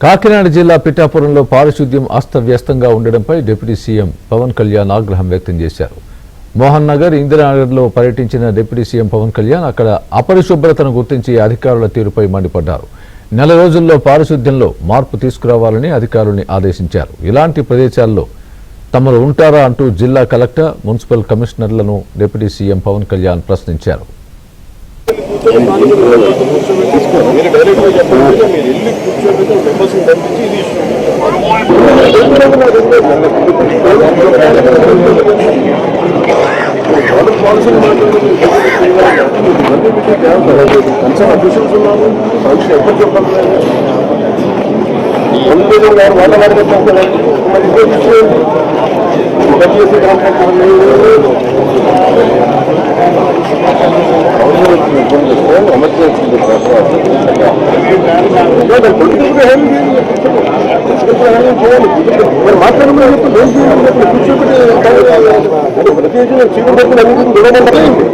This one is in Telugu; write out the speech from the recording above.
కాకినాడ జిల్లా పిఠాపురంలో పారిశుద్ధ్యం అస్తవ్యస్తంగా ఉండడంపై డిప్యూటీ సీఎం పవన్ కళ్యాణ్ ఆగ్రహం వ్యక్తం చేశారు. మోహన్ నగర్, ఇందిరానగర్లో పర్యటించిన డిప్యూటీ సీఎం పవన్ కళ్యాణ్ అక్కడ అపరిశుభ్రతను గుర్తించి అధికారుల తీరుపై మండిపడ్డారు. నెల రోజుల్లో పారిశుద్ధ్యంలో మార్పు తీసుకురావాలని అధికారుల్ని ఆదేశించారు. ఇలాంటి ప్రదేశాల్లో తమరు ఉంటారా అంటూ జిల్లా కలెక్టర్, మున్సిపల్ కమిషనర్లను డిప్యూటీ సీఎం పవన్ కళ్యాణ్ ప్రశ్నించారు. మాట్లాడుతున్నప్పుడు